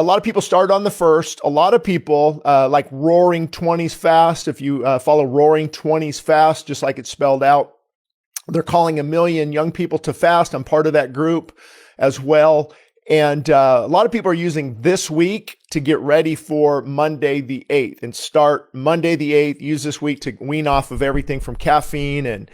a lot of people start on the first. A lot of people like Roaring 20s Fast. If you follow Roaring 20s Fast, just like it's spelled out, they're calling 1 million young people to fast. I'm part of that group as well. And a lot of people are using this week to get ready for Monday the 8th and start Monday the 8th. Use this week to wean off of everything from caffeine and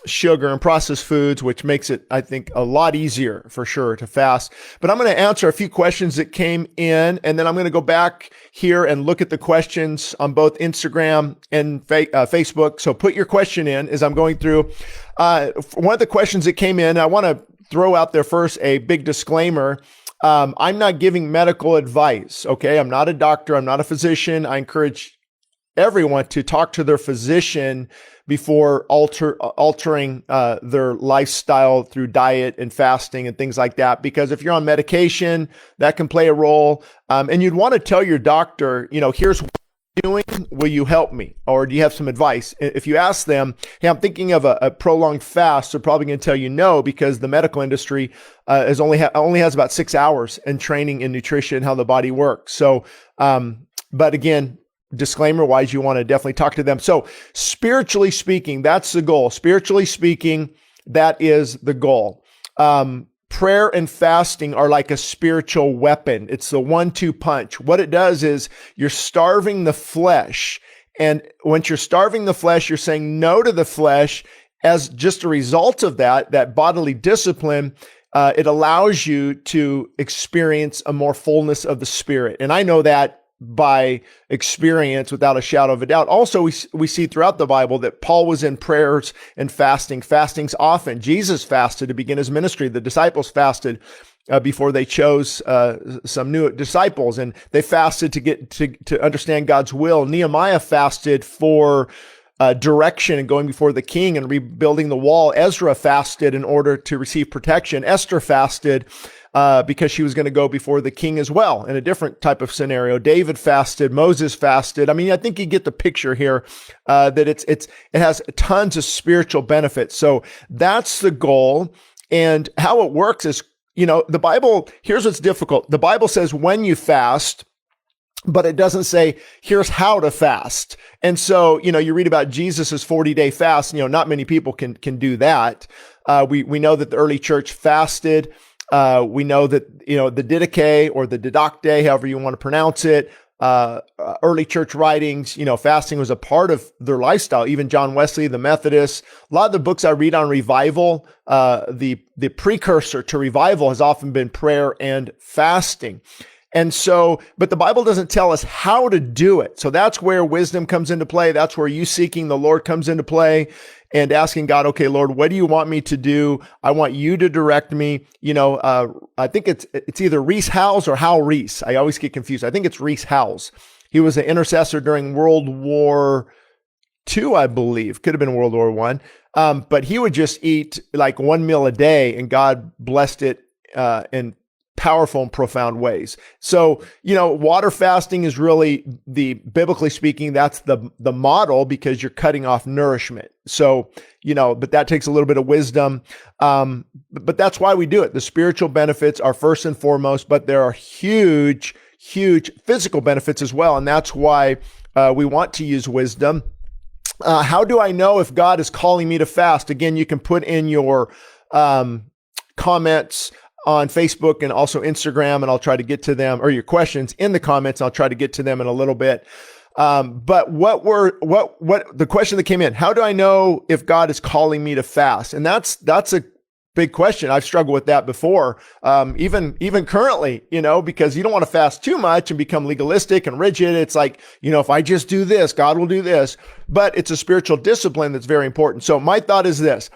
sugar and processed foods, which makes it, I think, a lot easier for sure to fast. But I'm going to answer a few questions that came in, and then I'm going to go back here and look at the questions on both Instagram and Facebook. So put your question in as I'm going through. One of the questions that came in, I want to throw out there first a big disclaimer. I'm not giving medical advice, okay? I'm not a doctor. I'm not a physician. I encourage everyone to talk to their physician before altering their lifestyle through diet and fasting and things like that. Because if you're on medication, that can play a role. And you'd want to tell your doctor, here's what I'm doing. Will you help me? Or do you have some advice? If you ask them, hey, I'm thinking of a prolonged fast, they're probably going to tell you no, because the medical industry only has about 6 hours in training in nutrition and how the body works. So, but again, disclaimer wise, you want to definitely talk to them. So spiritually speaking, that's the goal. Spiritually speaking, that is the goal. Prayer and fasting are like a spiritual weapon. It's the 1-2 punch. What it does is you're starving the flesh. And once you're starving the flesh, you're saying no to the flesh. As just a result of that bodily discipline, it allows you to experience a more fullness of the Spirit. And I know that by experience without a shadow of a doubt. Also, we see throughout the Bible that Paul was in prayers and fastings often. Jesus fasted to begin his ministry. The disciples fasted before they chose some new disciples, and they fasted to get to understand God's will. Nehemiah fasted for direction and going before the king and rebuilding the wall. Ezra fasted in order to receive protection. Esther fasted because she was going to go before the king as well in a different type of scenario. David fasted, Moses fasted. I mean, I think you get the picture here that it has tons of spiritual benefits. So that's the goal. And how it works is, the Bible, here's what's difficult. The Bible says when you fast, but it doesn't say here's how to fast. And so, you read about Jesus's 40-day fast. Not many people can do that. We know that the early church fasted. We know that, the Didache or the Didacte, however you want to pronounce it, early church writings, fasting was a part of their lifestyle. Even John Wesley, the Methodists, a lot of the books I read on revival, the precursor to revival has often been prayer and fasting. And so, but the Bible doesn't tell us how to do it. So that's where wisdom comes into play. That's where you seeking the Lord comes into play and asking God, okay, Lord, what do you want me to do? I want you to direct me. I think it's either Rees Howells or Hal Reese. I always get confused. I think it's Rees Howells. He was an intercessor during World War II, I believe. Could have been World War I. But he would just eat like one meal a day, and God blessed it in powerful and profound ways. So, water fasting is really biblically speaking, that's the model, because you're cutting off nourishment. So, but that takes a little bit of wisdom. But that's why we do it. The spiritual benefits are first and foremost, but there are huge, huge physical benefits as well. And that's why we want to use wisdom. How do I know if God is calling me to fast? Again, you can put in your comments on Facebook and also Instagram, and I'll try to get to them, or your questions in the comments. I'll try to get to them in a little bit. But what the question that came in, how do I know if God is calling me to fast? And that's a big question. I've struggled with that before, even currently, because you don't want to fast too much and become legalistic and rigid. It's like, if I just do this, God will do this, but it's a spiritual discipline that's very important. So my thought is this.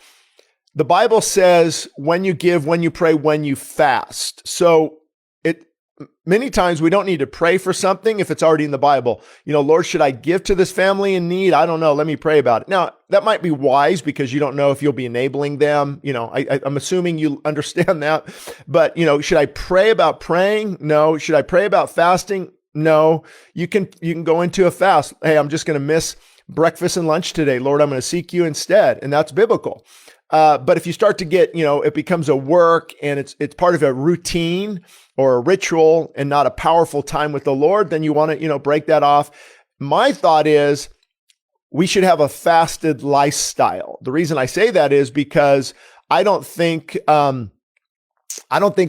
The Bible says when you give, when you pray, when you fast. So many times we don't need to pray for something if it's already in the Bible. Lord, should I give to this family in need? I don't know. Let me pray about it. Now, that might be wise because you don't know if you'll be enabling them. I'm assuming you understand that. But, should I pray about praying? No. Should I pray about fasting? No. You can go into a fast. Hey, I'm just going to miss breakfast and lunch today. Lord, I'm going to seek you instead. And that's biblical. But if you start to get, it becomes a work and it's part of a routine or a ritual and not a powerful time with the Lord, then you want to, break that off. My thought is we should have a fasted lifestyle. The reason I say that is because I don't think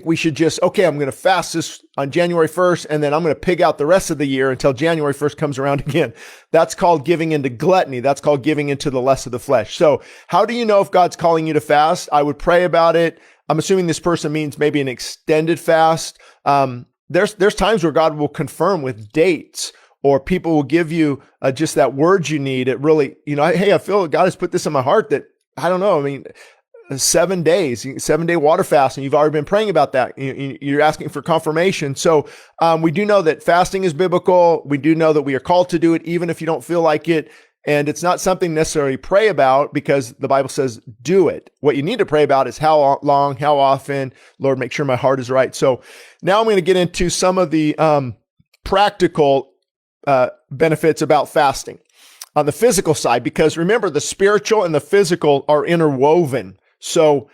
we should just, okay, I'm going to fast this on January 1st, and then I'm going to pig out the rest of the year until January 1st comes around again. That's called giving into gluttony. That's called giving into the lust of the flesh. So how do you know if God's calling you to fast? I would pray about it. I'm assuming this person means maybe an extended fast. There's times where God will confirm with dates, or people will give you just that word you need. It really, hey, I feel God has put this in my heart that, I don't know, 7 days, 7-day water fast, and you've already been praying about that. You're asking for confirmation. So we do know that fasting is biblical. We do know that we are called to do it, even if you don't feel like it. And it's not something necessarily pray about, because the Bible says do it. What you need to pray about is how long, how often. Lord, make sure my heart is right. So now I'm going to get into some of the practical benefits about fasting on the physical side, because remember, the spiritual and the physical are interwoven. So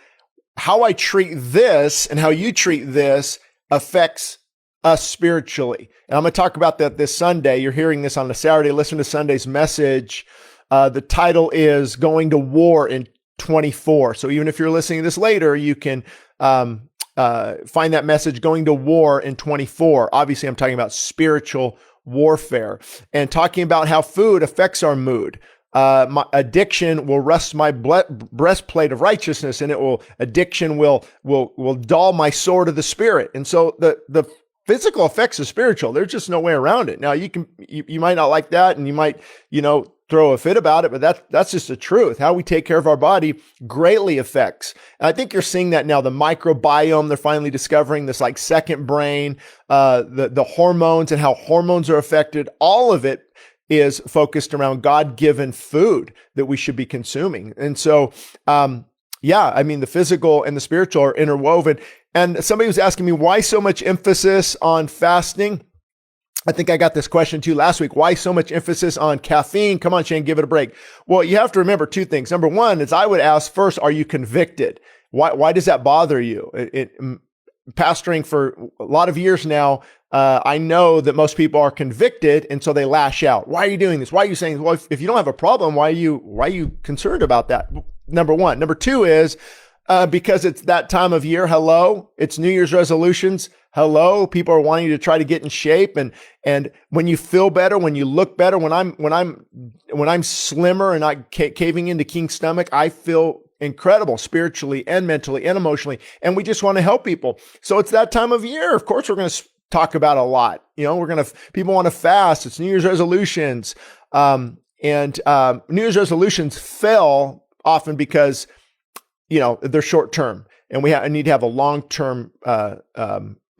how I treat this and how you treat this affects us spiritually. And I'm going to talk about that this Sunday. You're hearing this on a Saturday. Listen to Sunday's message. The title is Going to War in 24. So even if you're listening to this later, you can find that message, Going to War in 24. Obviously, I'm talking about spiritual warfare and talking about how food affects our mood. My addiction will rust my breastplate of righteousness, and addiction will dull my sword of the spirit. And so the physical affects the spiritual. There's just no way around it. Now you might not like that, and you might, throw a fit about it, but that's just the truth. How we take care of our body greatly affects. And I think you're seeing that now. The microbiome, they're finally discovering this like second brain, the hormones and how hormones are affected. All of it is focused around God-given food that we should be consuming. And so, the physical and the spiritual are interwoven. And somebody was asking me, why so much emphasis on fasting? I think I got this question too last week. Why so much emphasis on caffeine? Come on, Shane, give it a break. Well, you have to remember two things. Number one is I would ask first, are you convicted? Why does that bother you? Pastoring for a lot of years now, I know that most people are convicted, and so they lash out. Why are you doing this? Why are you saying, well, if you don't have a problem, why are you concerned about that? Number one. Number two is because it's that time of year. Hello, it's New Year's resolutions. Hello, people are wanting to try to get in shape, and when you feel better, when you look better, when I'm slimmer and not caving into King's stomach, I feel incredible spiritually and mentally and emotionally, and we just want to help people. So it's that time of year. Of course, we're going to talk about a lot. People want to fast. It's New Year's resolutions, and New Year's resolutions fail often because they're short term, and we need to have a long term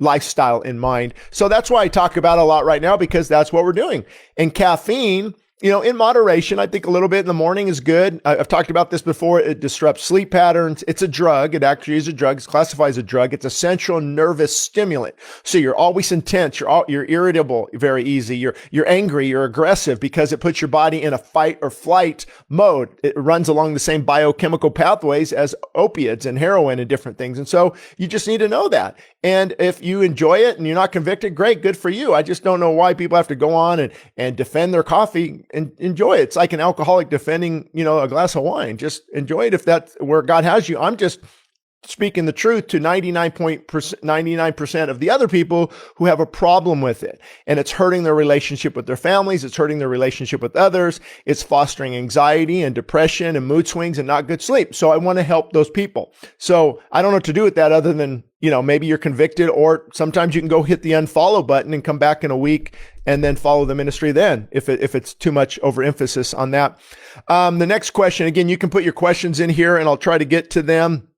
lifestyle in mind. So that's why I talk about it a lot right now, because that's what we're doing. And caffeine, in moderation, I think a little bit in the morning is good. I've talked about this before. It disrupts sleep patterns. It's a drug. It actually is a drug. It's classified as a drug. It's a central nervous stimulant. So you're always intense. You're irritable very easy. You're angry. You're aggressive because it puts your body in a fight or flight mode. It runs along the same biochemical pathways as opiates and heroin and different things. And so you just need to know that. And if you enjoy it and you're not convicted, great, good for you. I just don't know why people have to go on and defend their coffee and enjoy it. It's like an alcoholic defending, a glass of wine. Just enjoy it if that's where God has you. I'm just speaking the truth to 99% of the other people who have a problem with it. And it's hurting their relationship with their families. It's hurting their relationship with others. It's fostering anxiety and depression and mood swings and not good sleep. So I want to help those people. So I don't know what to do with that other than, maybe you're convicted, or sometimes you can go hit the unfollow button and come back in a week and then follow the ministry then, if it's too much overemphasis on that. The next question, again, you can put your questions in here and I'll try to get to them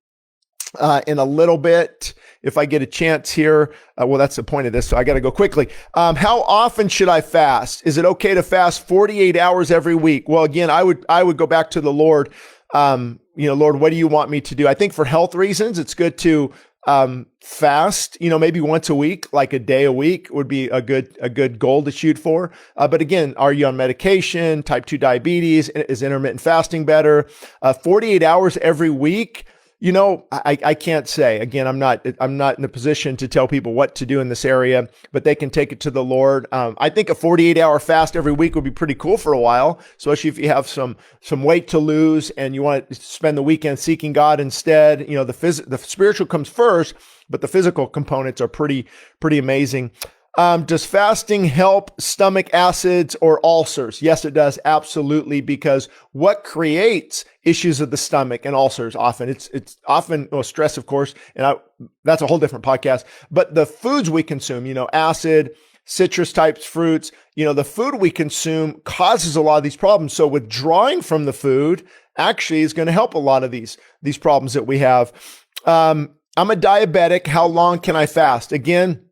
in a little bit if I get a chance here. Well, that's the point of this, so I got to go quickly. How often should I fast? Is it okay to fast 48 hours every week? Well, again, I would go back to the Lord. Lord, what do you want me to do? I think for health reasons, it's good to fast, maybe once a week, like a day a week would be a good goal to shoot for. But again, are you on medication, type 2 diabetes? Is intermittent fasting better? 48 hours every week. I can't say. Again, I'm not in a position to tell people what to do in this area, but they can take it to the Lord. I think a 48-hour fast every week would be pretty cool for a while, especially if you have some weight to lose and you want to spend the weekend seeking God instead. The spiritual comes first, but the physical components are pretty amazing. Does fasting help stomach acids or ulcers? Yes, it does. Absolutely. Because what creates issues of the stomach and ulcers often, it's often stress, of course, and that's a whole different podcast, but the foods we consume, acid, citrus types, fruits, the food we consume causes a lot of these problems. So withdrawing from the food actually is going to help a lot of these problems that we have. I'm a diabetic. How long can I fast? Again,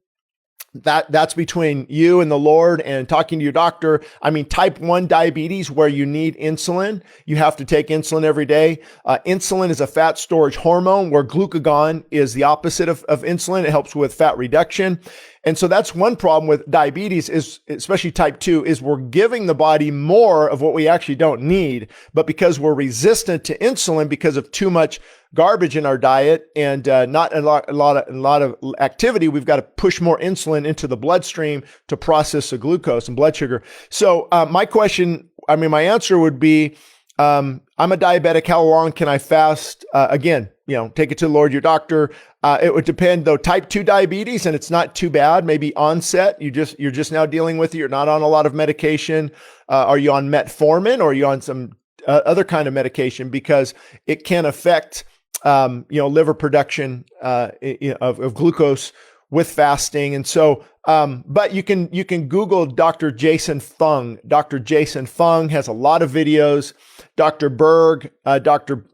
that's between you and the Lord and talking to your doctor. I mean, type 1 diabetes where you need insulin, you have to take insulin every day. Insulin is a fat storage hormone where glucagon is the opposite of insulin. It helps with fat reduction. And so that's one problem with diabetes is, especially type 2, is we're giving the body more of what we actually don't need. But because we're resistant to insulin because of too much garbage in our diet and not a lot of activity, we've got to push more insulin into the bloodstream to process the glucose and blood sugar. So my answer would be, I'm a diabetic. How long can I fast? Again, take it to the Lord, your doctor. It would depend though. Type 2 diabetes, and it's not too bad. Maybe onset. You're just now dealing with it. You're not on a lot of medication. Are you on metformin or are you on some other kind of medication? Because it can affect, liver production of glucose with fasting. And so, but you can Google Dr. Jason Fung. Dr. Jason Fung has a lot of videos. Dr. Berg, Dr.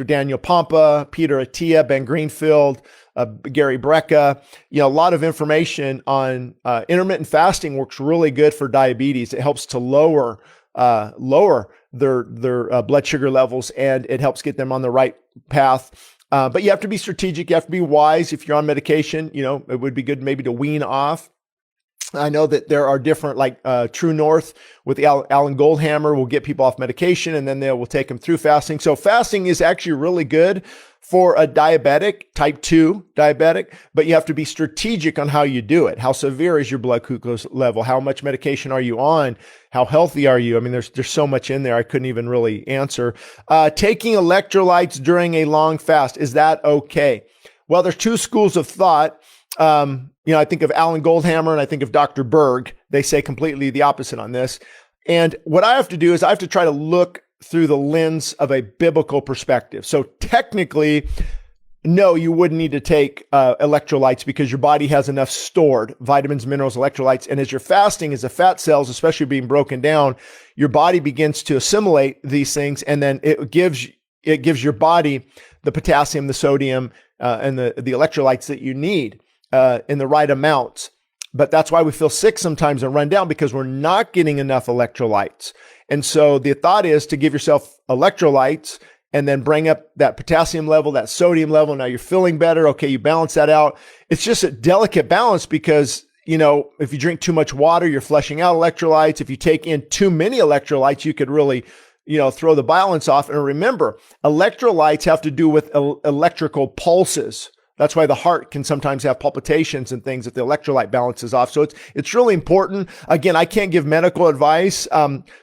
Daniel Pompa, Peter Attia, Ben Greenfield, Gary Brecka, a lot of information on intermittent fasting works really good for diabetes. It helps to lower their blood sugar levels, and it helps get them on the right path. But you have to be strategic. You have to be wise. If you're on medication, it would be good maybe to wean off. I know that there are different, like True North with the Alan Goldhammer will get people off medication and then they will take them through fasting. So fasting is actually really good for a diabetic, type 2 diabetic, but you have to be strategic on how you do it. How severe is your blood glucose level? How much medication are you on? How healthy are you? I mean, there's so much in there I couldn't even really answer. Taking electrolytes during a long fast, is that okay? Well, there's two schools of thought. I think of Alan Goldhammer and I think of Dr. Berg. They say completely the opposite on this. And what I have to do is I have to try to look through the lens of a biblical perspective. So technically, no, you wouldn't need to take electrolytes because your body has enough stored vitamins, minerals, electrolytes. And as you're fasting, as the fat cells, especially being broken down, your body begins to assimilate these things. And then it gives your body the potassium, the sodium, and the electrolytes that you need in the right amounts. But that's why we feel sick sometimes and run down, because we're not getting enough electrolytes. And so the thought is to give yourself electrolytes and then bring up that potassium level, that sodium level. Now you're feeling better. Okay, you balance that out. It's just a delicate balance because, if you drink too much water, you're flushing out electrolytes. If you take in too many electrolytes, you could really, throw the balance off. And remember, electrolytes have to do with electrical pulses. That's why the heart can sometimes have palpitations and things if the electrolyte balance is off. So it's really important. Again, I can't give medical advice.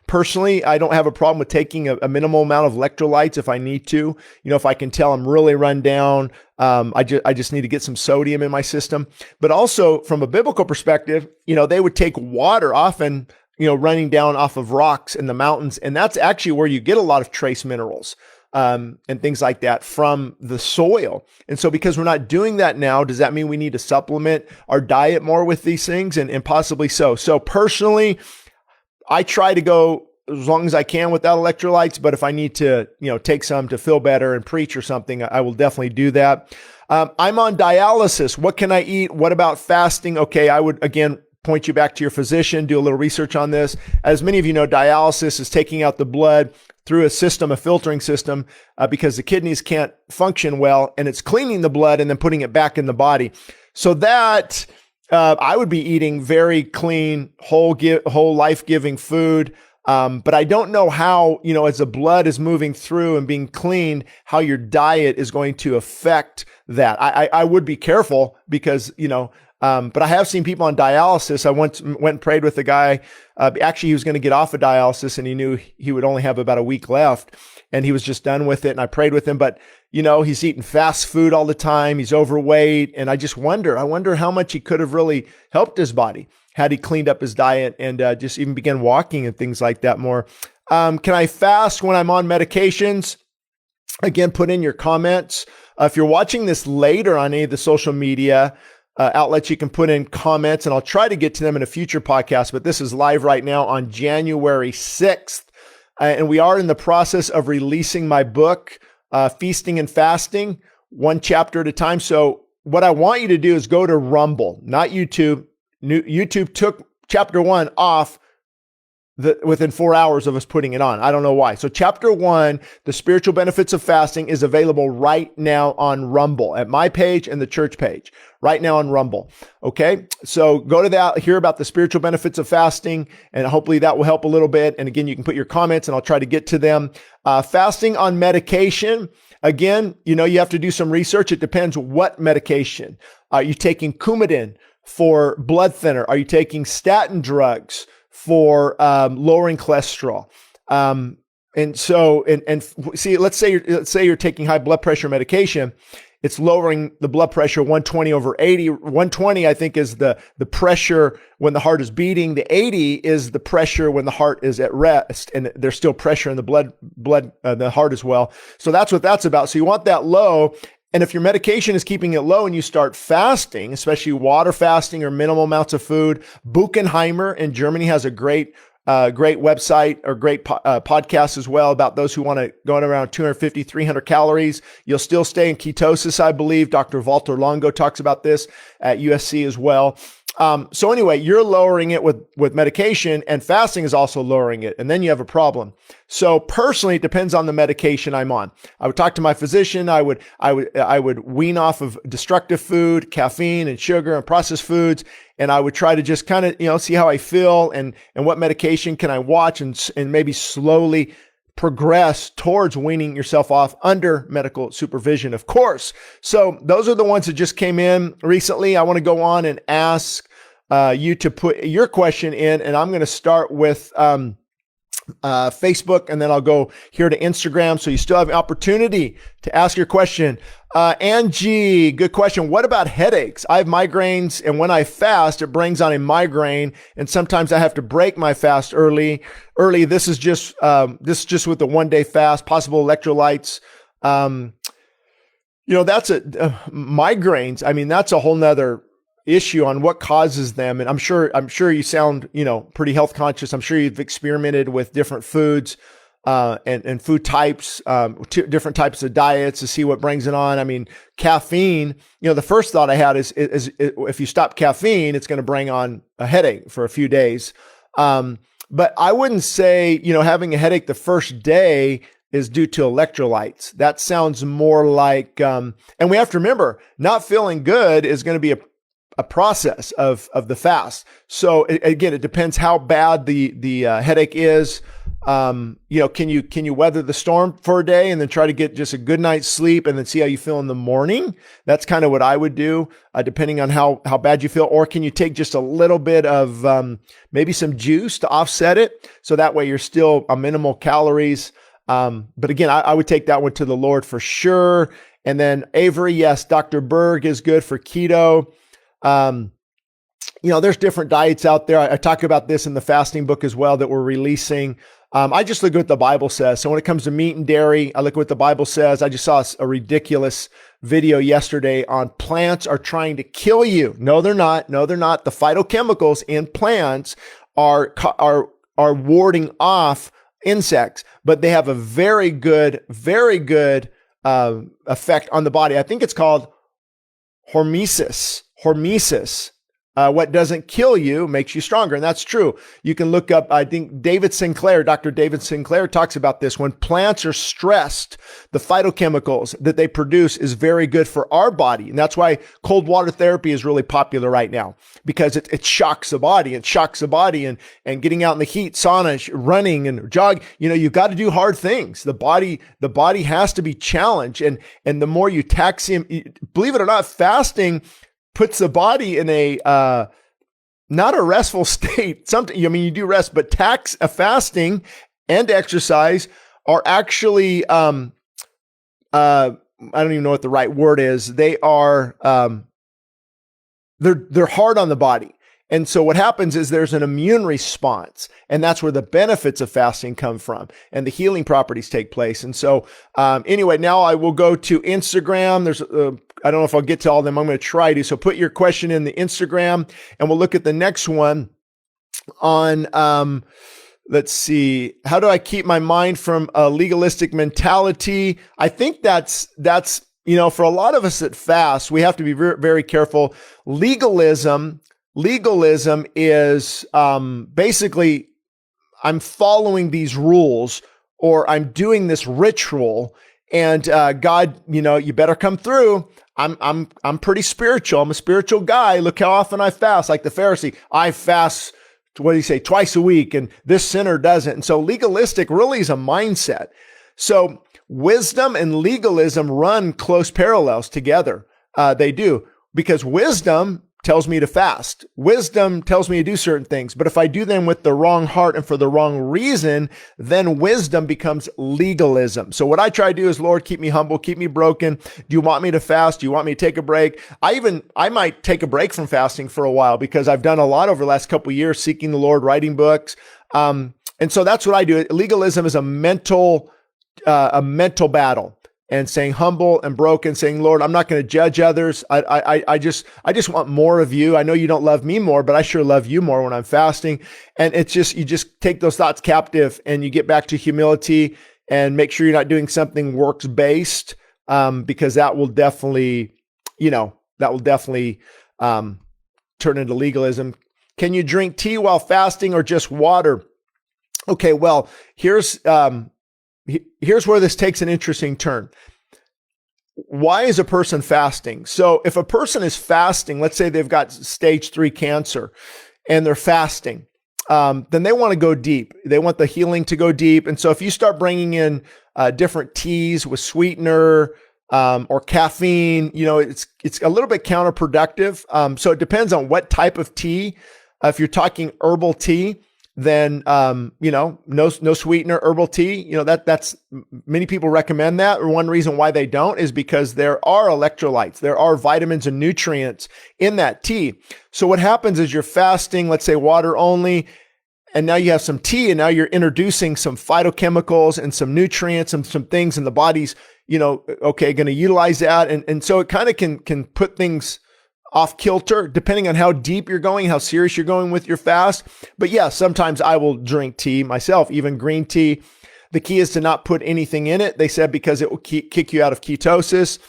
Personally, I don't have a problem with taking a minimal amount of electrolytes if I need to. If I can tell I'm really run down, I just need to get some sodium in my system. But also from a biblical perspective, they would take water often, running down off of rocks in the mountains. And that's actually where you get a lot of trace minerals. And things like that from the soil. And so because we're not doing that now, does that mean we need to supplement our diet more with these things? And possibly so. So personally, I try to go as long as I can without electrolytes, but if I need to, take some to feel better and preach or something, I will definitely do that. I'm on dialysis. What can I eat? What about fasting? Okay, I would, again, point you back to your physician, do a little research on this. As many of you know, dialysis is taking out the blood through a system, a filtering system, because the kidneys can't function well, and it's cleaning the blood and then putting it back in the body. So that I would be eating very clean, whole life-giving food. But I don't know how, as the blood is moving through and being cleaned, how your diet is going to affect that. I would be careful because, but I have seen people on dialysis. I once went and prayed with a guy. Actually, he was going to get off of dialysis and he knew he would only have about a week left and he was just done with it. And I prayed with him, but he's eating fast food all the time. He's overweight. And I wonder how much he could have really helped his body had he cleaned up his diet and just even began walking and things like that more. Can I fast when I'm on medications? Again, put in your comments. If you're watching this later on any of the social media outlets, you can put in comments and I'll try to get to them in a future podcast, but this is live right now on January 6th. And we are in the process of releasing my book, Feasting and Fasting, one chapter at a time. So what I want you to do is go to Rumble, not YouTube. YouTube took chapter 1 off within 4 hours of us putting it on. I don't know why. So chapter 1, the spiritual benefits of fasting, is available right now on Rumble at my page and the church page right now on Rumble. Okay. So go to that, hear about the spiritual benefits of fasting, and hopefully that will help a little bit. And again, you can put your comments and I'll try to get to them. Fasting on medication. Again, you have to do some research. It depends what medication. Are you taking Coumadin for blood thinner? Are you taking statin drugs for lowering cholesterol? And see, let's say you're taking high blood pressure medication. It's lowering the blood pressure 120 over 80. 120, I think, is the pressure when the heart is beating. The 80 is the pressure when the heart is at rest, and there's still pressure in the the heart as well. So that's what that's about. So you want that low. And if your medication is keeping it low and you start fasting, especially water fasting or minimal amounts of food, Buchenheimer in Germany has a great website or great podcast as well about those who want to go at around 250, 300 calories. You'll still stay in ketosis, I believe. Dr. Walter Longo talks about this at USC as well. So anyway, you're lowering it with medication, and fasting is also lowering it. And then you have a problem. So personally, it depends on the medication I'm on. I would talk to my physician. I would wean off of destructive food, caffeine and sugar and processed foods. And I would try to just kind of, see how I feel and what medication can I watch and maybe slowly progress towards weaning yourself off under medical supervision, of course. So those are the ones that just came in recently. I want to go on and ask you to put your question in, and I'm going to start with Facebook, and then I'll go here to Instagram. So you still have an opportunity to ask your question. Angie, good question. What about headaches? I have migraines, and when I fast, it brings on a migraine, and sometimes I have to break my fast early. This is just with the 1 day fast, possible electrolytes. That's migraines. I mean, that's a whole nother issue on what causes them. And I'm sure you sound, pretty health conscious. I'm sure you've experimented with different foods, and food types, different types of diets to see what brings it on. I mean, caffeine, the first thought I had is if you stop caffeine, it's going to bring on a headache for a few days. But I wouldn't say, having a headache the first day is due to electrolytes. That sounds more like, and we have to remember, not feeling good is going to be a process of the fast. So again, it depends how bad the headache is. Can you weather the storm for a day and then try to get just a good night's sleep and then see how you feel in the morning? That's kind of what I would do, depending on how bad you feel. Or can you take just a little bit of maybe some juice to offset it, so that way you're still on minimal calories. But again, I would take that one to the Lord for sure. And then Avery, yes, Dr. Berg is good for keto. There's different diets out there. I talk about this in the fasting book as well that we're releasing. I just look at what the Bible says. So when it comes to meat and dairy, I look at what the Bible says. I just saw a ridiculous video yesterday on plants are trying to kill you. No, they're not. No, they're not. The phytochemicals in plants are warding off insects, but they have a very good effect on the body. I think it's called hormesis. what doesn't kill you makes you stronger. And that's true. You can look up, I think Dr. David Sinclair talks about this. When plants are stressed, the phytochemicals that they produce is very good for our body. And that's why cold water therapy is really popular right now, because it shocks the body. It shocks the body, and getting out in the heat, sauna, running and jog, you've got to do hard things. The body has to be challenged. And the more you tax him, believe it or not, fasting puts the body in a not a restful state. You do rest, but fasting and exercise are actually I don't even know what the right word is. They are they're hard on the body. And so what happens is there's an immune response, and that's where the benefits of fasting come from and the healing properties take place. And so anyway, now I will go to Instagram. There's I don't know if I'll get to all of them. I'm going to try to. So put your question in the Instagram, and we'll look at the next one on, let's see, how do I keep my mind from a legalistic mentality? I think that's for a lot of us that fast, we have to be very, very careful. Legalism is basically, I'm following these rules, or I'm doing this ritual, and God, you better come through. I'm pretty spiritual. I'm a spiritual guy. Look how often I fast. Like the Pharisee, I fast, what do you say, twice a week, and this sinner doesn't. And so legalistic really is a mindset. So wisdom and legalism run close parallels together. They do, because wisdom tells me to fast. Wisdom tells me to do certain things. But if I do them with the wrong heart and for the wrong reason, then wisdom becomes legalism. So what I try to do is, Lord, keep me humble, keep me broken. Do you want me to fast? Do you want me to take a break? I might take a break from fasting for a while, because I've done a lot over the last couple of years, seeking the Lord, writing books. And so that's what I do. Legalism is a mental battle. And saying humble and broken, saying, Lord, I'm not going to judge others. I just want more of you. I know you don't love me more, but I sure love you more when I'm fasting. And it's just, you just take those thoughts captive, and you get back to humility, and make sure you're not doing something works based, because that will definitely turn into legalism. Can you drink tea while fasting, or just water? Okay, well, here's where this takes an interesting turn. Why is a person fasting? So if a person is fasting, let's say they've got stage 3 cancer and they're fasting, then they want to go deep. They want the healing to go deep. And so if you start bringing in different teas with sweetener or caffeine, it's a little bit counterproductive. So it depends on what type of tea. If you're talking herbal tea, then, no sweetener, herbal tea, that's many people recommend that. Or one reason why they don't is because there are electrolytes, there are vitamins and nutrients in that tea. So what happens is you're fasting, let's say water only, and now you have some tea, and now you're introducing some phytochemicals and some nutrients and some things in the body's, going to utilize that. And so it kind of can put things off kilter, depending on how deep you're going, how serious you're going with your fast. But yeah, sometimes I will drink tea myself, even green tea. The key is to not put anything in it, they said, because it will kick you out of ketosis.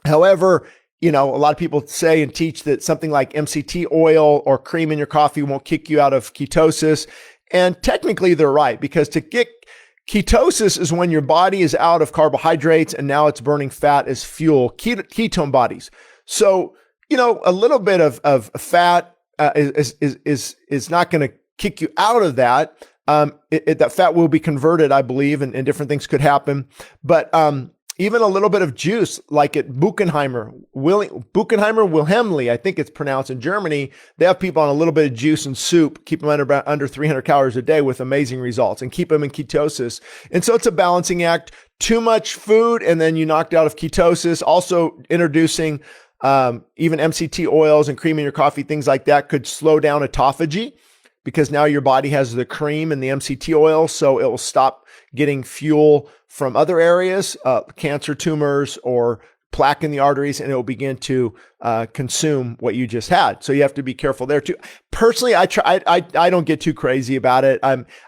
However, a lot of people say and teach that something like MCT oil or cream in your coffee won't kick you out of ketosis. And technically they're right, because to get ketosis is when your body is out of carbohydrates and now it's burning fat as fuel, ketone bodies. So a little bit of fat is not going to kick you out of that. That fat will be converted, I believe, and different things could happen. But even a little bit of juice, like at Buchenheimer Wilhelmli, I think it's pronounced in Germany, they have people on a little bit of juice and soup, keep them under 300 calories a day with amazing results, and keep them in ketosis. And so it's a balancing act. Too much food, and then you knocked out of ketosis. Also introducing even MCT oils and cream in your coffee, things like that could slow down autophagy, because now your body has the cream and the MCT oil, so it will stop getting fuel from other areas, cancer tumors or plaque in the arteries, and it will begin to consume what you just had. So you have to be careful there too. Personally, I don't get too crazy about it.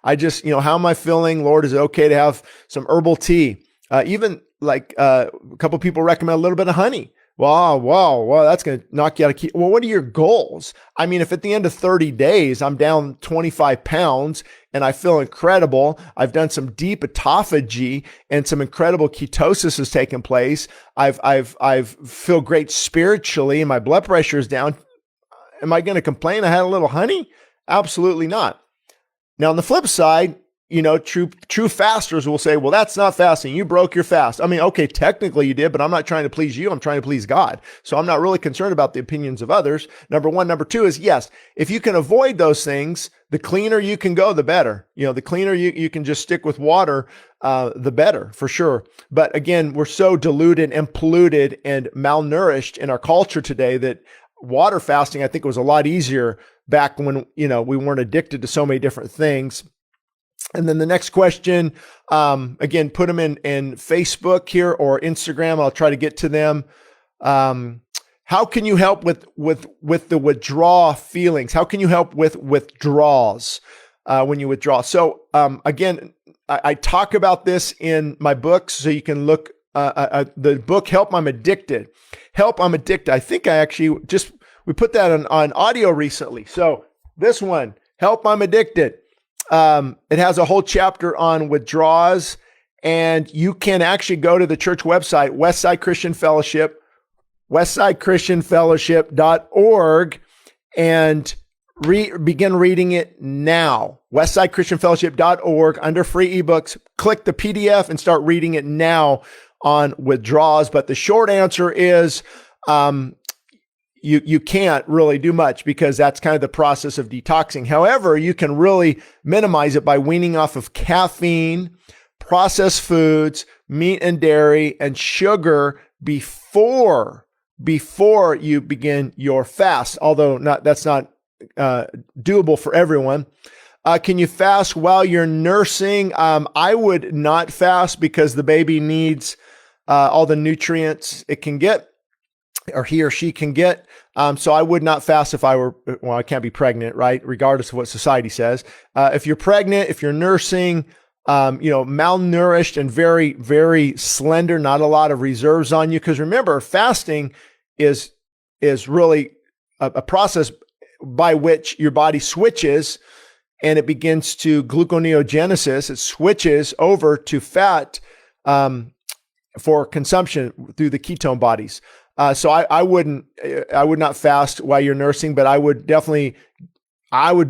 I just, how am I feeling? Lord, is it okay to have some herbal tea? Even like a couple people recommend a little bit of honey. Wow, that's going to knock you out of key. Well, what are your goals? I mean, if at the end of 30 days, I'm down 25 pounds and I feel incredible, I've done some deep autophagy and some incredible ketosis has taken place. I've feel great spiritually and my blood pressure is down. Am I going to complain I had a little honey? Absolutely not. Now, on the flip side, true fasters will say, well, that's not fasting. You broke your fast. I mean, okay, technically you did, but I'm not trying to please you. I'm trying to please God. So I'm not really concerned about the opinions of others. Number one. Number two is, yes, if you can avoid those things, the cleaner you can go, the better. The cleaner you can just stick with water, the better, for sure. But again, we're so diluted and polluted and malnourished in our culture today that water fasting, I think, was a lot easier back when, we weren't addicted to so many different things. And then the next question, again, put them in Facebook here or Instagram. I'll try to get to them. How can you help with the withdrawal feelings? How can you help with withdrawals when you withdraw? So again, I talk about this in my books, so you can look the book Help I'm Addicted. Help I'm Addicted. I think I actually we put that on audio recently. So this one, Help I'm Addicted. It has a whole chapter on withdrawals, and you can actually go to the church website, Westside Christian Fellowship, westsidechristianfellowship.org, and begin reading it now. Westsidechristianfellowship.org, under free ebooks, click the PDF and start reading it now on withdrawals. But the short answer is, you can't really do much because that's kind of the process of detoxing. However, you can really minimize it by weaning off of caffeine, processed foods, meat and dairy, and sugar before you begin your fast. Although that's not doable for everyone. Can you fast while you're nursing? I would not fast because the baby needs all the nutrients it can get, or he or she can get. So I would not fast if I can't be pregnant, right? Regardless of what society says. If you're pregnant, if you're nursing, malnourished and very, very slender, not a lot of reserves on you. Because remember, fasting is really a process by which your body switches and it begins to gluconeogenesis. It switches over to fat for consumption through the ketone bodies. So I would not fast while you're nursing, but I would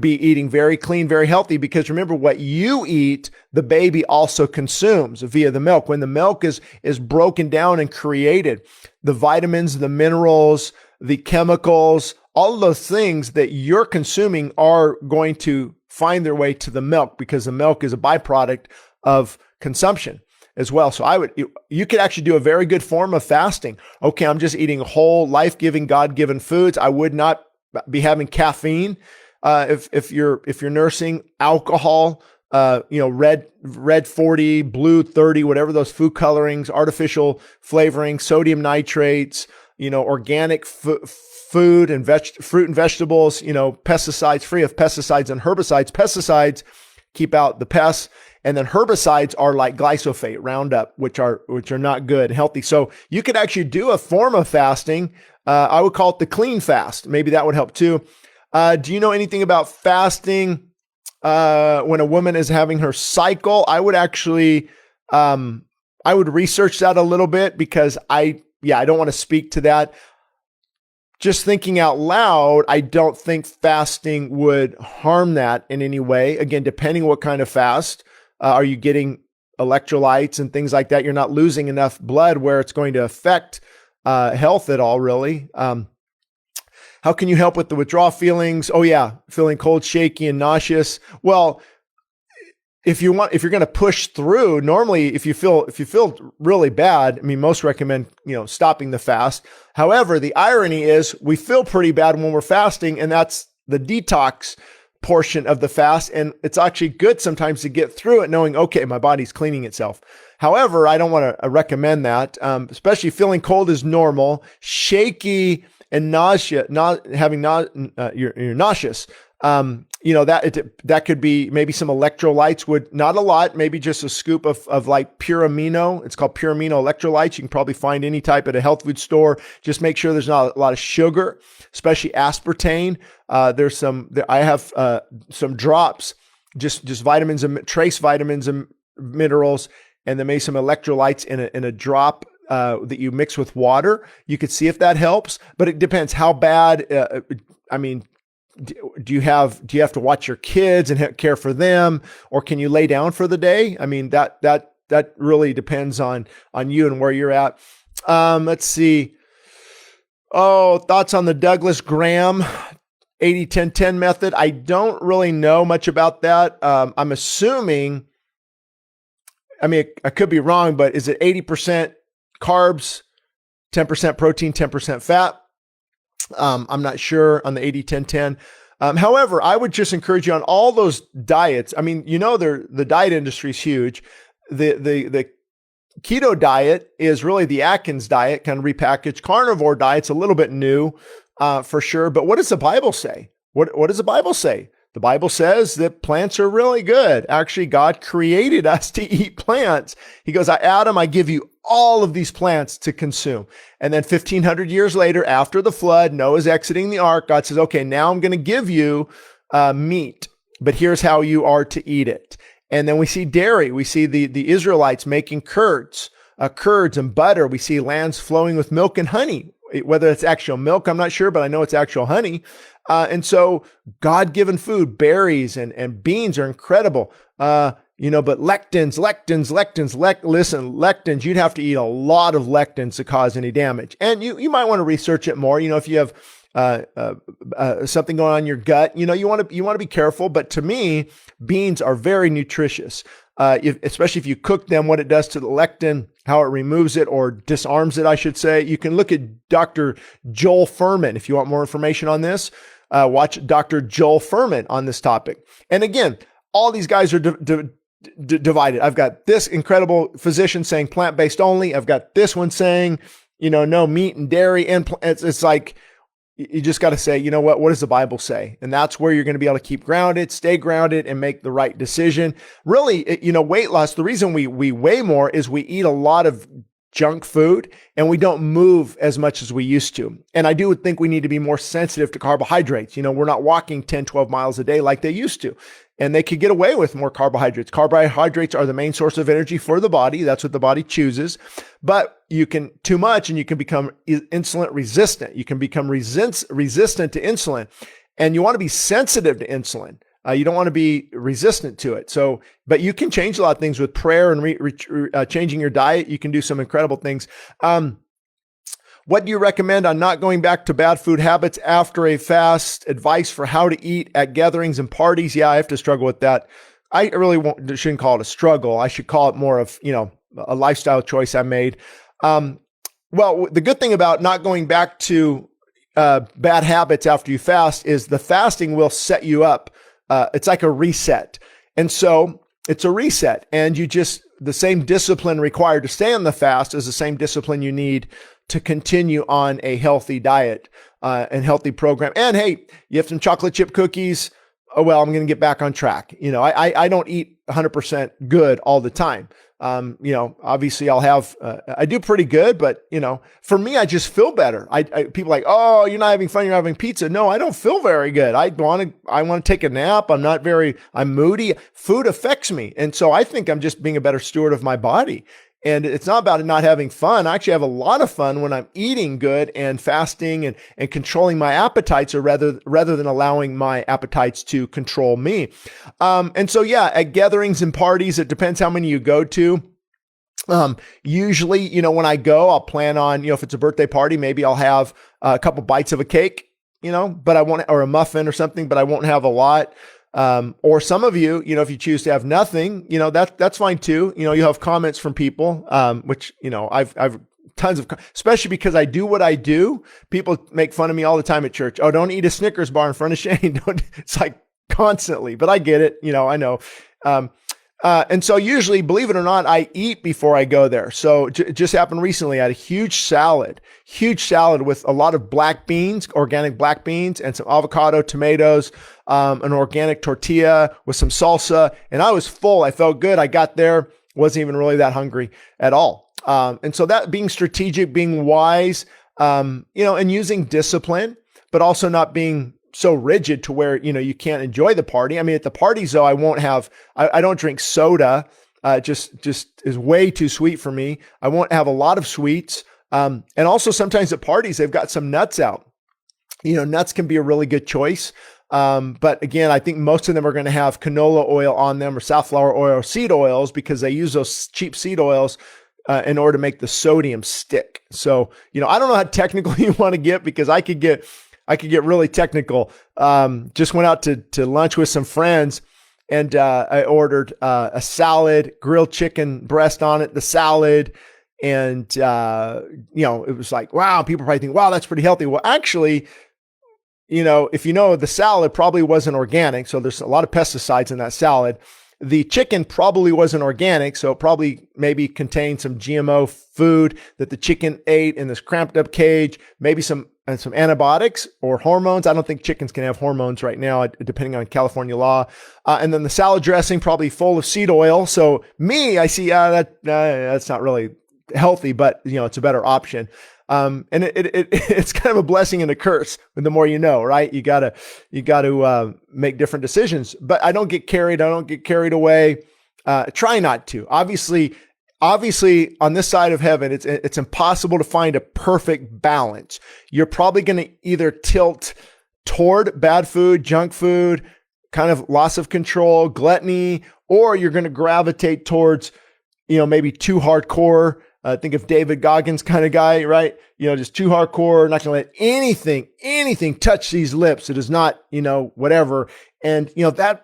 be eating very clean, very healthy, because remember, what you eat, the baby also consumes via the milk. When the milk is broken down and created, the vitamins, the minerals, the chemicals, all of those things that you're consuming are going to find their way to the milk, because the milk is a byproduct of consumption as well. So you could actually do a very good form of fasting. Okay, I'm just eating whole, life-giving, God-given foods. I would not be having caffeine. If you're nursing, alcohol, red 40, blue 30, whatever those food colorings, artificial flavoring, sodium nitrates, organic food and fruit and vegetables, pesticides, free of pesticides and herbicides. Pesticides keep out the pests. And then herbicides are like glyphosate, Roundup, which are not good and healthy. So you could actually do a form of fasting. I would call it the clean fast. Maybe that would help too. Do you know anything about fasting when a woman is having her cycle? I would actually, I would research that a little bit, because I don't want to speak to that. Just thinking out loud, I don't think fasting would harm that in any way. Again, depending what kind of fast. Are you getting electrolytes and things like that? You're not losing enough blood where it's going to affect health at all, really. How can you help with the withdrawal feelings? Oh yeah, feeling cold, shaky, and nauseous. Well, if you're going to push through, normally if you feel really bad, I mean, most recommend stopping the fast. However, the irony is we feel pretty bad when we're fasting, and that's the detox portion of the fast. And it's actually good sometimes to get through it knowing, okay, my body's cleaning itself. However, I don't want to recommend that. Especially feeling cold is normal. Shaky and nausea, you're nauseous. That could be maybe some electrolytes, not a lot, maybe just a scoop of like pure amino. It's called pure amino electrolytes. You can probably find any type at a health food store. Just make sure there's not a lot of sugar, especially aspartame. I have some drops, just vitamins and trace vitamins and minerals, and then maybe some electrolytes in a drop that you mix with water. You could see if that helps, but it depends how bad. Do you have to watch your kids and care for them, or can you lay down for the day? I mean, that really depends on you and where you're at. Let's see. Oh, thoughts on the Douglas Graham 80-10-10 method? I don't really know much about that. I'm assuming, I could be wrong, but is it 80% carbs, 10% protein, 10% fat? I'm not sure on the 80-10-10. However, I would just encourage you on all those diets. I mean, the diet industry is huge. The keto diet is really the Atkins diet, kind of repackaged. Carnivore diet's a little bit new, for sure. But what does the Bible say? What does the Bible say? The Bible says that plants are really good. Actually, God created us to eat plants. He goes, Adam, I give you all of these plants to consume. And then 1,500 years later, after the flood, Noah's exiting the ark. God says, okay, now I'm going to give you meat, but here's how you are to eat it. And then we see dairy. We see the Israelites making curds and butter. We see lands flowing with milk and honey. Whether it's actual milk, I'm not sure, but I know it's actual honey. And so God-given food, berries and beans are incredible. But lectins, lectins, you'd have to eat a lot of lectins to cause any damage. And you might want to research it more. If you have something going on in your gut, you want to be careful. But to me, beans are very nutritious. Especially if you cook them, what it does to the lectin, how it removes it or disarms it, I should say. You can look at Dr. Joel Fuhrman. If you want more information on this, watch Dr. Joel Fuhrman on this topic. And again, all these guys are divided. I've got this incredible physician saying plant-based only. I've got this one saying, no meat and dairy. And it's like, you just got to say, what does the Bible say? And that's where you're going to be able to keep grounded, stay grounded, and make the right decision. Really, weight loss, the reason we weigh more is we eat a lot of junk food and we don't move as much as we used to. And I do think we need to be more sensitive to carbohydrates. We're not walking 10, 12 miles a day like they used to. And they could get away with more carbohydrates. Carbohydrates are the main source of energy for the body. That's what the body chooses. But you can too much and you can become insulin resistant. You can become resistant to insulin. And you want to be sensitive to insulin. You don't want to be resistant to it. But you can change a lot of things with prayer and changing your diet. You can do some incredible things. What do you recommend on not going back to bad food habits after a fast? Advice for how to eat at gatherings and parties? Yeah, I have to struggle with that. I really shouldn't call it a struggle. I should call it more of, a lifestyle choice I made. Well, the good thing about not going back to bad habits after you fast is the fasting will set you up. It's like a reset. And so it's a reset. And the same discipline required to stay on the fast is the same discipline you need to continue on a healthy diet and healthy program. And hey, you have some chocolate chip cookies. Oh, well, I'm going to get back on track. I don't eat 100% good all the time. Obviously I'll have, I do pretty good, but for me, I just feel better. People are like, oh, you're not having fun. You're having pizza. No, I don't feel very good. I want to take a nap. I'm moody. Food affects me. And so I think I'm just being a better steward of my body. And it's not about not having fun. I actually have a lot of fun when I'm eating good and fasting and controlling my appetites, or rather than allowing my appetites to control me. And so, yeah, at gatherings and parties, it depends how many you go to. Usually, when I go, I'll plan on, if it's a birthday party, maybe I'll have a couple bites of a cake, but I won't, or a muffin or something, but I won't have a lot. Or some of you, if you choose to have nothing, that's fine too. You have comments from people, which, I've tons of, especially because I do what I do. People make fun of me all the time at church. Oh, don't eat a Snickers bar in front of Shane. It's like constantly, but I get it. I know. And so usually, believe it or not, I eat before I go there. So it just happened recently. I had a huge salad with a lot of black beans, organic black beans, and some avocado, tomatoes, an organic tortilla with some salsa. And I was full. I felt good. I got there, wasn't even really that hungry at all. And so that being strategic, being wise, and using discipline, but also not being so rigid to where, you can't enjoy the party. I mean, at the parties though, I don't drink soda. Just is way too sweet for me. I won't have a lot of sweets. And also sometimes at parties, they've got some nuts out. Nuts can be a really good choice. But again, I think most of them are going to have canola oil on them or safflower oil or seed oils because they use those cheap seed oils in order to make the sodium stick. So, I don't know how technical you want to get because I could get really technical. Just went out to lunch with some friends and I ordered a salad, grilled chicken breast on it, the salad. And, it was like, wow, people probably think, wow, that's pretty healthy. Well, actually, if the salad probably wasn't organic, so there's a lot of pesticides in that salad. The chicken probably wasn't organic, so it probably maybe contained some GMO food that the chicken ate in this cramped up cage, maybe some antibiotics or hormones. I don't think chickens can have hormones right now, depending on California law. And then the salad dressing probably full of seed oil. So I see that's not really healthy, but it's a better option. And it's kind of a blessing and a curse. The more you know, right? You gotta make different decisions. But I don't get carried away. Try not to. Obviously, on this side of heaven, it's impossible to find a perfect balance. You're probably going to either tilt toward bad food, junk food, kind of loss of control, gluttony, or you're going to gravitate towards, maybe too hardcore. Think of David Goggins kind of guy, right? Just too hardcore, not going to let anything touch these lips. It is not, whatever. And, that's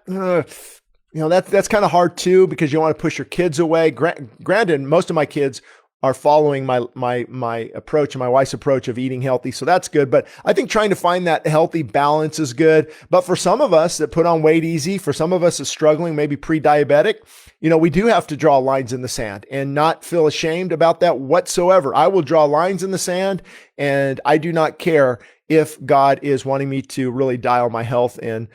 kind of hard too, because you want to push your kids away. Granted, most of my kids are following my approach and my wife's approach of eating healthy. So that's good. But I think trying to find that healthy balance is good. But for some of us that put on weight easy, for some of us that's struggling, maybe pre-diabetic, we do have to draw lines in the sand and not feel ashamed about that whatsoever. I will draw lines in the sand and I do not care if God is wanting me to really dial my health in.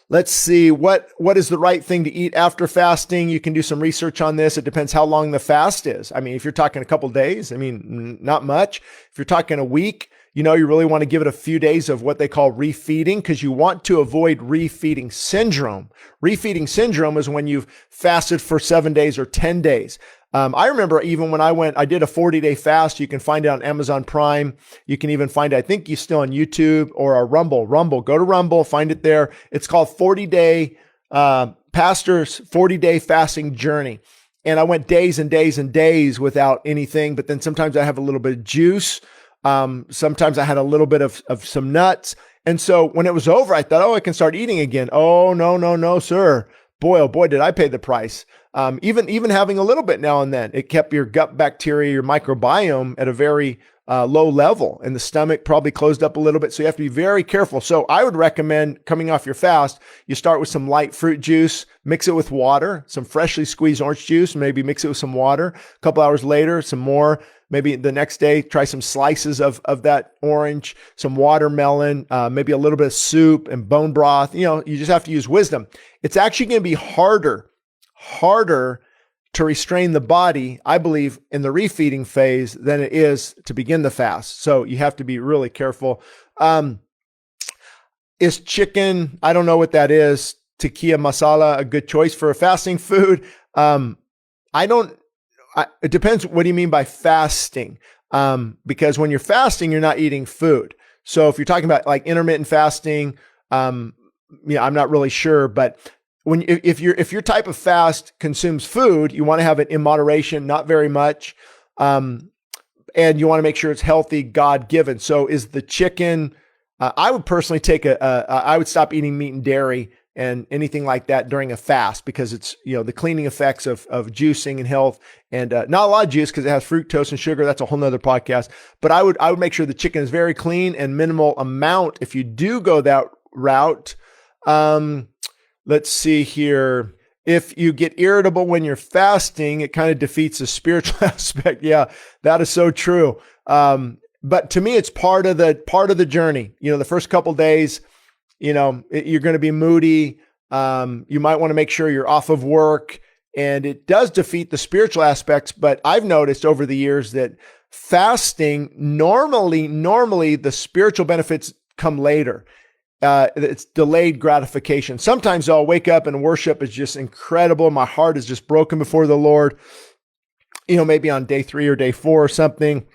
Let's see, what is the right thing to eat after fasting? You can do some research on this. It depends how long the fast is. I mean, if you're talking a couple of days, not much. If you're talking a week, you really want to give it a few days of what they call refeeding because you want to avoid refeeding syndrome. Refeeding syndrome is when you've fasted for 7 days or 10 days. I remember even when I did a 40-day fast. You can find it on Amazon Prime. You can even find it, I think, still on YouTube or a Rumble. Go to Rumble, find it there. It's called 40-day Pastor's 40-day fasting journey. And I went days and days and days without anything, but then sometimes I have a little bit of juice. Sometimes I had a little bit of some nuts. And so when it was over, I thought, I can start eating again. Oh, no, sir. Boy, oh boy, did I pay the price. Even having a little bit now and then, it kept your gut bacteria, your microbiome at a very low level, and the stomach probably closed up a little bit. So you have to be very careful. So I would recommend coming off your fast, you start with some light fruit juice, mix it with water, some freshly squeezed orange juice, maybe mix it with some water. A couple hours later, some more. Maybe the next day, try some slices of that orange, some watermelon, maybe a little bit of soup and bone broth. You just have to use wisdom. It's actually going to be harder to restrain the body, I believe, in the refeeding phase than it is to begin the fast. So you have to be really careful. Is chicken, I don't know what that is, tikka masala, a good choice for a fasting food? It depends. What do you mean by fasting? Because when you're fasting, you're not eating food. So if you're talking about like intermittent fasting, I'm not really sure. But if your type of fast consumes food, you want to have it in moderation, not very much, and you want to make sure it's healthy, God given. So is the chicken? I would personally I would stop eating meat and dairy and anything like that during a fast because it's, the cleaning effects of juicing and health and not a lot of juice because it has fructose and sugar. That's a whole nother podcast. But I would make sure the chicken is very clean and minimal amount. If you do go that route, let's see here. if you get irritable when you're fasting, it kind of defeats the spiritual aspect. Yeah, that is so true. But to me, it's part of the journey. The first couple days, you're going to be moody. You might want to make sure you're off of work, and it does defeat the spiritual aspects. But I've noticed over the years that fasting, normally the spiritual benefits come later. It's delayed gratification. Sometimes I'll wake up and worship is just incredible. My heart is just broken before the Lord, maybe on day 3 or day 4 or something.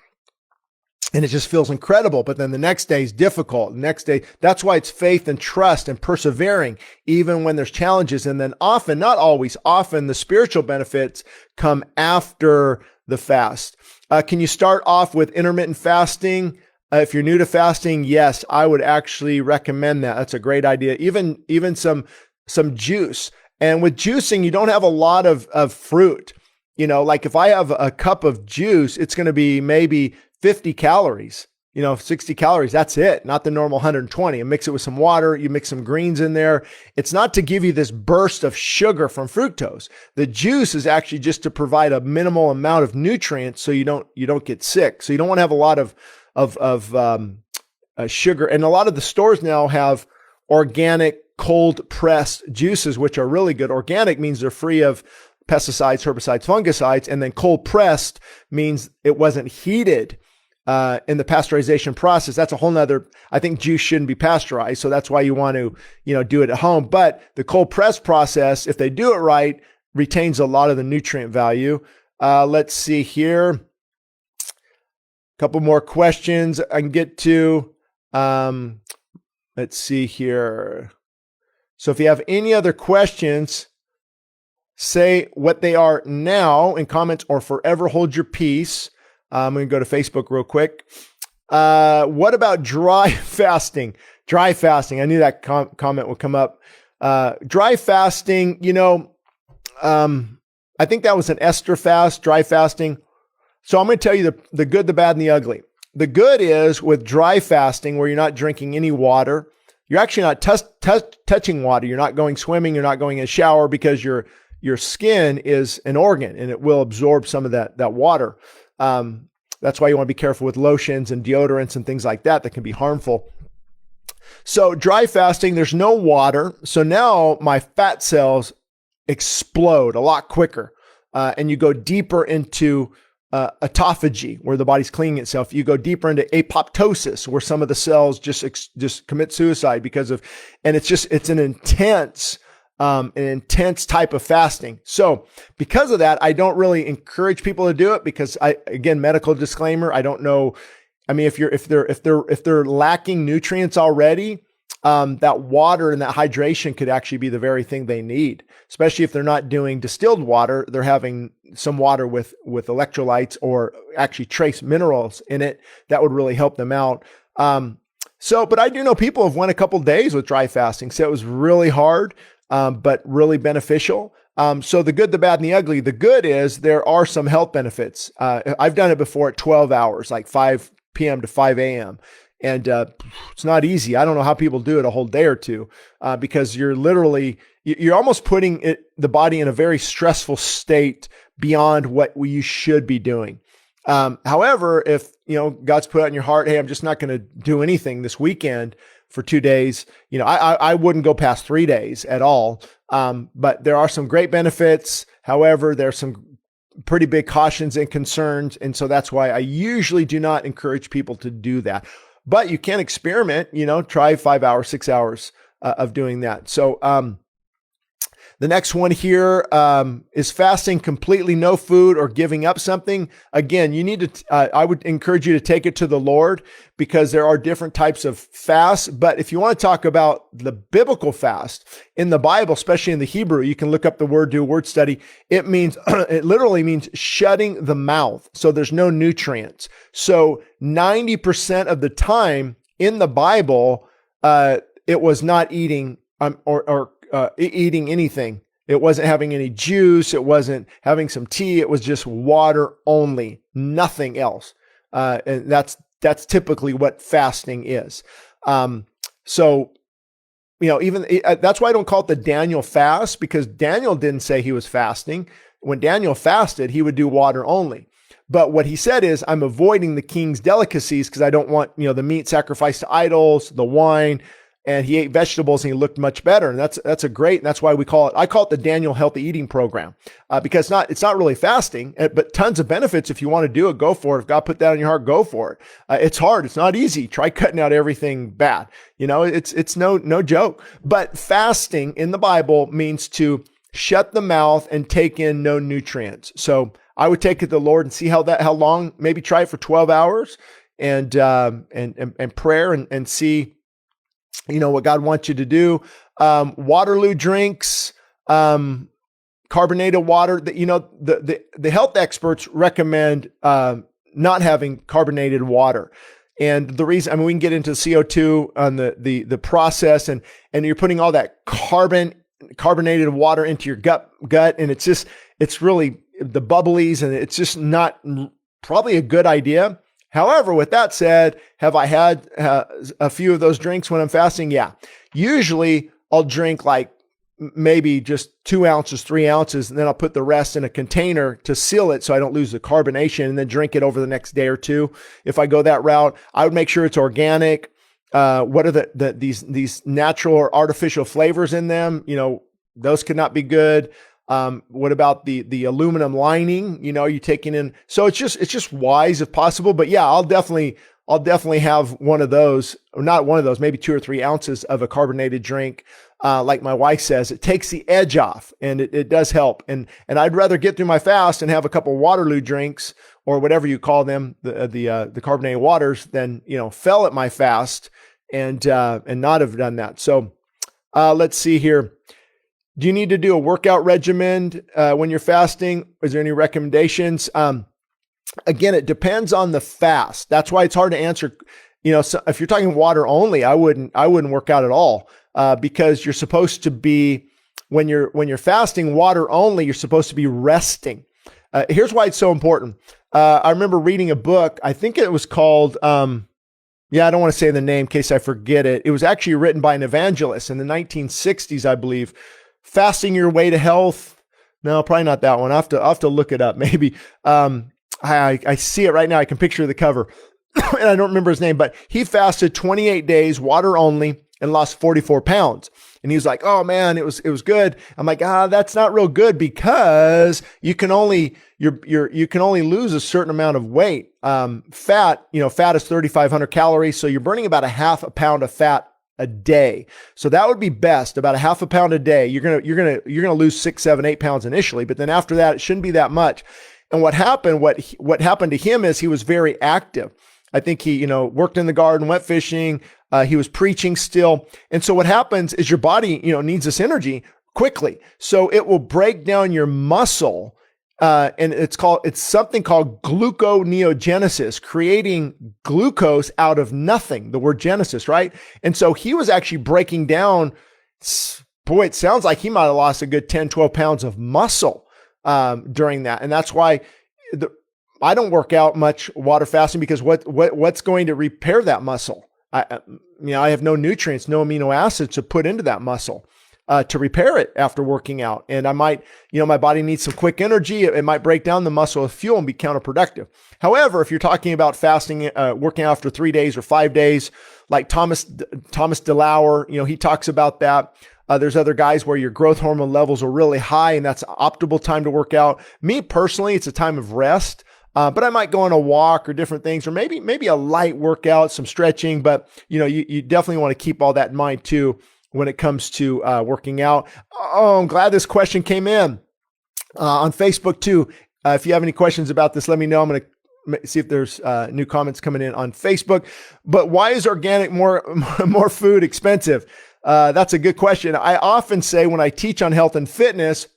And it just feels incredible. But then the next day is difficult. The next day, that's why it's faith and trust and persevering, even when there's challenges. And then often, not always, often the spiritual benefits come after the fast. Can you start off with intermittent fasting? If you're new to fasting, yes, I would actually recommend that. That's a great idea. Even some juice. And with juicing, you don't have a lot of fruit. Like if I have a cup of juice, it's going to be maybe 50 calories, 60 calories. That's it. Not the normal 120. And mix it with some water. You mix some greens in there. It's not to give you this burst of sugar from fructose. The juice is actually just to provide a minimal amount of nutrients so you don't get sick. So you don't want to have a lot of sugar. And a lot of the stores now have organic cold pressed juices, which are really good. Organic means they're free of pesticides, herbicides, fungicides. And then cold pressed means it wasn't heated in the pasteurization process. That's a whole nother, I think juice shouldn't be pasteurized. So that's why you want to, do it at home. But the cold press process, if they do it right, retains a lot of the nutrient value. Let's see here. Couple more questions I can get to. Let's see here. So if you have any other questions, say what they are now in comments or forever hold your peace. I'm going to go to Facebook real quick. What about dry fasting? Dry fasting. I knew that comment would come up. Dry fasting, I think that was an Esther fast, dry fasting. So I'm going to tell you the good, the bad, and the ugly. The good is with dry fasting, where you're not drinking any water. You're actually not touching water. You're not going swimming. You're not going in a shower because your skin is an organ and it will absorb some of that water. That's why you want to be careful with lotions and deodorants and things like that can be harmful. So dry fasting, there's no water. So now my fat cells explode a lot quicker. And you go deeper into autophagy, where the body's cleaning itself. You go deeper into apoptosis, where some of the cells just commit suicide it's an intense type of fasting. So because of that, I don't really encourage people to do it because again, medical disclaimer, I don't know. I mean, if they're lacking nutrients already, that water and that hydration could actually be the very thing they need, especially if they're not doing distilled water. They're having some water with electrolytes or actually trace minerals in it that would really help them out. But I do know people have went a couple days with dry fasting. So it was really hard, but really beneficial. So the good, the bad, and the ugly. The good is there are some health benefits. I've done it before at 12 hours, like 5 p.m. to 5 a.m. And it's not easy. I don't know how people do it a whole day or two because you're almost putting the body in a very stressful state beyond what you should be doing. However, if God's put out in your heart, hey, I'm just not going to do anything this weekend for 2 days. I wouldn't go past 3 days at all. But there are some great benefits. However, there's some pretty big cautions and concerns. And so that's why I usually do not encourage people to do that. But you can experiment, try 5 hours, 6 hours of doing that. So the next one here is fasting completely no food or giving up something. Again, you need to, I would encourage you to take it to the Lord because there are different types of fasts. But if you want to talk about the biblical fast in the Bible, especially in the Hebrew, you can look up the word, do a word study. It literally means shutting the mouth. So there's no nutrients. So 90% of the time in the Bible, it was not eating eating anything. It wasn't having any juice. It wasn't having some tea. It was just water only, nothing else. And that's typically what fasting is. So even that's why I don't call it the Daniel fast, because Daniel didn't say he was fasting. When Daniel fasted, he would do water only. But what he said is, I'm avoiding the king's delicacies because I don't want, the meat sacrificed to idols, the wine, and he ate vegetables and he looked much better. And that's that's why I call it the Daniel Healthy Eating Program, because it's not really fasting, but tons of benefits. If you want to do it, go for it. If God put that on your heart, go for it. It's hard. It's not easy. Try cutting out everything bad. It's no joke. But fasting in the Bible means to shut the mouth and take in no nutrients. So I would take it to the Lord and see how long, maybe try it for 12 hours and prayer and see, what God wants you to do. Waterloo drinks, carbonated water, the health experts recommend, not having carbonated water. And the reason, we can get into CO2 on the process and you're putting all that carbonated water into your gut. And it's really the bubblies, and it's just not probably a good idea. However, with that said, have I had a few of those drinks when I'm fasting? Yeah. Usually I'll drink like maybe just 2 ounces, 3 ounces, and then I'll put the rest in a container to seal it so I don't lose the carbonation, and then drink it over the next day or two. If I go that route, I would make sure it's organic. What are these natural or artificial flavors in them? Those could not be good. What about the aluminum lining? You taking in, so it's just wise if possible, but yeah, I'll definitely have one of those, or not one of those, maybe 2 or 3 ounces of a carbonated drink. Like my wife says, it takes the edge off, and it does help. And I'd rather get through my fast and have a couple Waterloo drinks or whatever you call them, the carbonated waters, than, fail at my fast and not have done that. So, let's see here. Do you need to do a workout regimen when you're fasting? Is there any recommendations? Again, it depends on the fast. That's why it's hard to answer. So if you're talking water only, I wouldn't work out at all, because you're supposed to be, when you're fasting water only, you're supposed to be resting. Here's why it's so important. I remember reading a book. I think it was called. I don't want to say the name in case I forget it. It was actually written by an evangelist in the 1960s, I believe. Fasting Your Way to Health. No, probably not that one. I'll have to look it up. Maybe. I see it right now. I can picture the cover and I don't remember his name, but he fasted 28 days, water only, and lost 44 pounds. And he was like, oh man, it was good. I'm like, that's not real good, because you can only lose a certain amount of weight. Fat is 3,500 calories. So you're burning about a half a pound of fat a day. So that would be best, about a half a pound a day. You're going to lose 6, 7, 8 pounds initially, but then after that, it shouldn't be that much. And what happened to him is he was very active. I think he, worked in the garden, went fishing. He was preaching still. And so what happens is your body, needs this energy quickly. So it will break down your muscle. And it's something called gluconeogenesis, creating glucose out of nothing, the word genesis, right? And so he was actually breaking down, boy, it sounds like he might've lost a good 10, 12 pounds of muscle, during that. And that's why I don't work out much water fasting, because what's going to repair that muscle? I have no nutrients, no amino acids to put into that muscle. To repair it after working out. And I might, my body needs some quick energy. It might break down the muscle with fuel and be counterproductive. However, if you're talking about fasting, working out after 3 days or 5 days, like Thomas DeLauer, he talks about that. There's other guys where your growth hormone levels are really high, and that's an optimal time to work out. Me personally, it's a time of rest. But I might go on a walk or different things, or maybe a light workout, some stretching, but you definitely want to keep all that in mind too when it comes to working out. Oh, I'm glad this question came in on Facebook too. If you have any questions about this, let me know. I'm going to see if there's new comments coming in on Facebook. But why is organic more food expensive? That's a good question. I often say when I teach on health and fitness,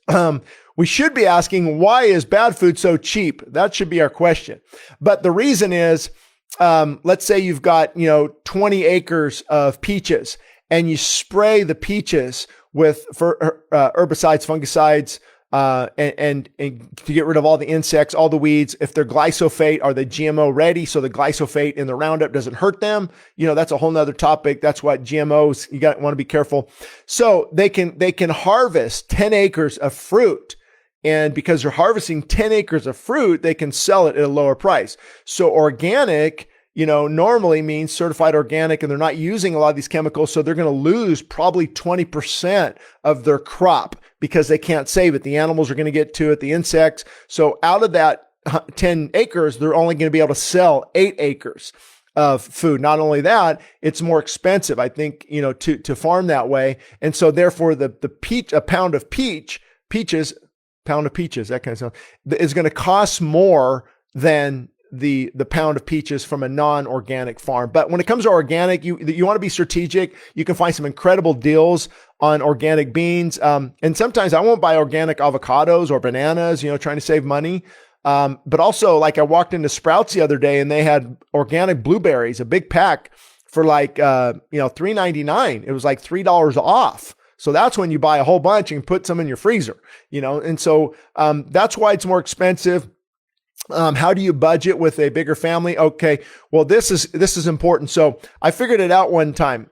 we should be asking, why is bad food so cheap? That should be our question. But the reason is, let's say you've got 20 acres of peaches, and you spray the peaches with herbicides, fungicides, and to get rid of all the insects, all the weeds. If they're glyphosate, are they GMO ready? So the glyphosate in the Roundup doesn't hurt them. That's a whole nother topic. That's what GMOs, want to be careful. So they can harvest 10 acres of fruit. And because they're harvesting 10 acres of fruit, they can sell it at a lower price. So organic, normally means certified organic, and they're not using a lot of these chemicals. So they're going to lose probably 20% of their crop because they can't save it. The animals are going to get to it, the insects. So out of that 10 acres, they're only going to be able to sell 8 acres of food. Not only that, it's more expensive, I think, to farm that way. And so therefore a pound of peaches, that kind of stuff, is going to cost more than the pound of peaches from a non-organic farm. But when it comes to organic, you want to be strategic. You can find some incredible deals on organic beans. And sometimes I won't buy organic avocados or bananas, trying to save money. But also, like, I walked into Sprouts the other day and they had organic blueberries, a big pack for like, $3.99. It was like $3 off. So that's when you buy a whole bunch and put some in your freezer, and so that's why it's more expensive. How do you budget with a bigger family? Okay, well, this is important. So I figured it out one time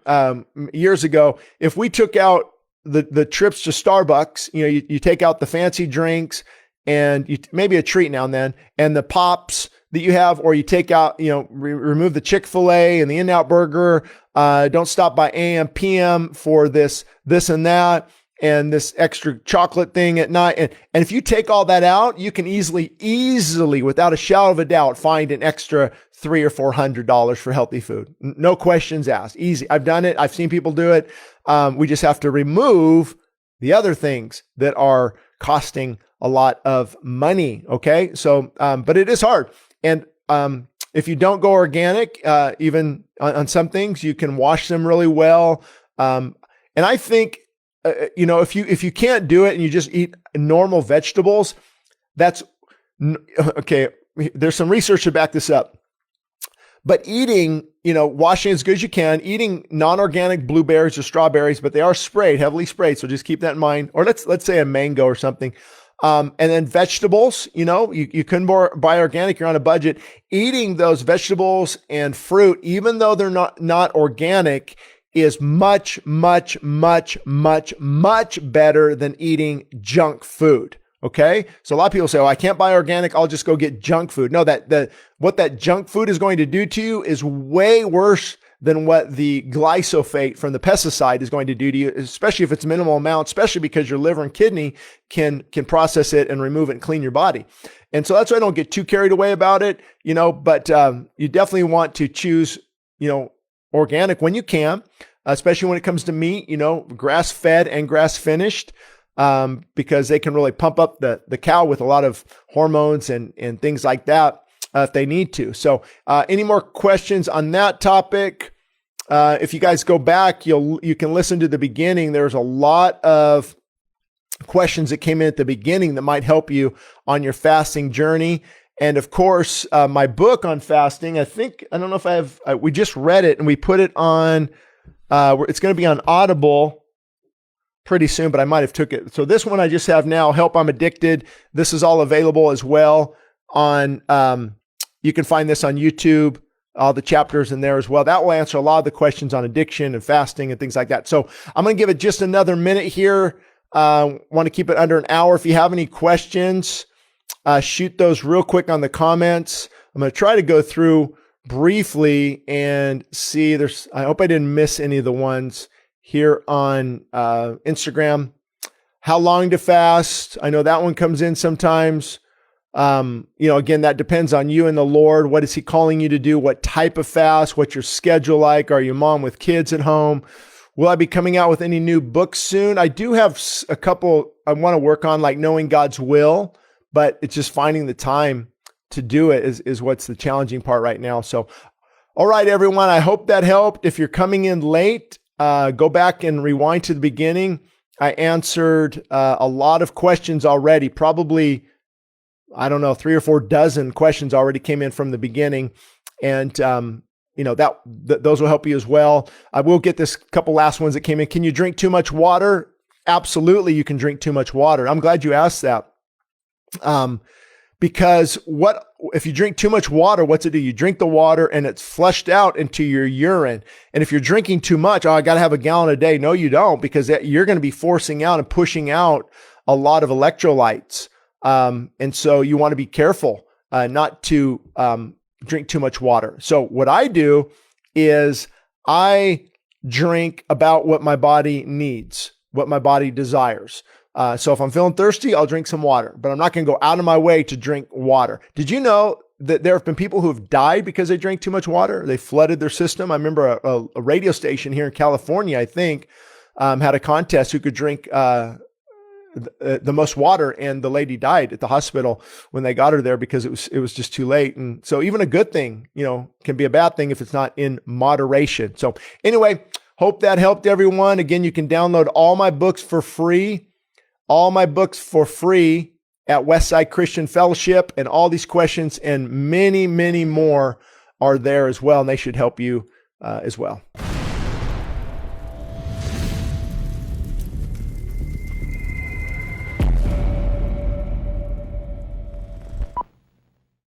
years ago. If we took out the trips to Starbucks, you take out the fancy drinks and maybe a treat now and then, and the pops that you have, or you take out, remove the Chick-fil-A and the In-N-Out Burger. Don't stop by AM, PM for this and that, and this extra chocolate thing at night. And if you take all that out, you can easily, without a shadow of a doubt, find an extra $300 or $400 for healthy food. No questions asked. Easy. I've done it. I've seen people do it. We just have to remove the other things that are costing a lot of money. Okay. So, but it is hard. And, if you don't go organic, even on some things, you can wash them really well. And I think, if you can't do it and you just eat normal vegetables, that's okay. There's some research to back this up. But eating, washing as good as you can, eating non-organic blueberries or strawberries, but they are heavily sprayed. So just keep that in mind. Or let's say a mango or something. And then vegetables, you couldn't buy organic, you're on a budget. Eating those vegetables and fruit, even though they're not organic, is much, much, much, much, much better than eating junk food. Okay. So a lot of people say, I can't buy organic. I'll just go get junk food. No, what that junk food is going to do to you is way worse than what the glyphosate from the pesticide is going to do to you, especially if it's minimal amount, especially because your liver and kidney can process it and remove it and clean your body. And so that's why I don't get too carried away about it, but you definitely want to choose, organic when you can, especially when it comes to meat, grass-fed and grass-finished, because they can really pump up the cow with a lot of hormones and things like that. If they need to. So any more questions on that topic? If you guys go back, you can listen to the beginning. There's a lot of questions that came in at the beginning that might help you on your fasting journey. And of course, my book on fasting, I don't know if I have, we just read it and we put it on, it's going to be on Audible pretty soon, but I might have took it. So this one I just have now, Help I'm Addicted. This is all available as well on, you can find this on YouTube, all the chapters in there as well. That will answer a lot of the questions on addiction and fasting and things like that. So I'm going to give it just another minute here. Want to keep it under an hour. If you have any questions, shoot those real quick on the comments. I'm going to try to go through briefly and see I hope I didn't miss any of the ones here on Instagram. How long to fast? I know that one comes in sometimes. Again, that depends on you and the Lord. What is he calling you to do? What type of fast? What's your schedule like? Are you a mom with kids at home? Will I be coming out with any new books soon? I do have a couple I want to work on, like Knowing God's Will, but it's just finding the time to do it is what's the challenging part right now. So, all right, everyone, I hope that helped. If you're coming in late, go back and rewind to the beginning. I answered a lot of questions already, probably 3 or 4 dozen questions already came in from the beginning. And, those will help you as well. I will get this couple last ones that came in. Can you drink too much water? absolutely you can drink too much water. I'm glad you asked that. Because if you drink too much water, what's it do? You drink the water and it's flushed out into your urine. And if you're drinking too much, I got to have a gallon a day. No, you don't, because you're going to be forcing out and pushing out a lot of electrolytes. And so you want to be careful not to drink too much water. So what I do is I drink about what my body needs, what my body desires. So if I'm feeling thirsty, I'll drink some water, but I'm not going to go out of my way to drink water. Did you know that there have been people who have died because they drank too much water? They flooded their system. I remember a radio station here in California, I think, had a contest who could drink the most water, and the lady died at the hospital when they got her there because it was just too late. And so even a good thing, can be a bad thing if it's not in moderation. So anyway, hope that helped everyone. Again, you can download all my books for free. All my books for free at Westside Christian Fellowship, and all these questions and many, many more are there as well, and they should help you as well.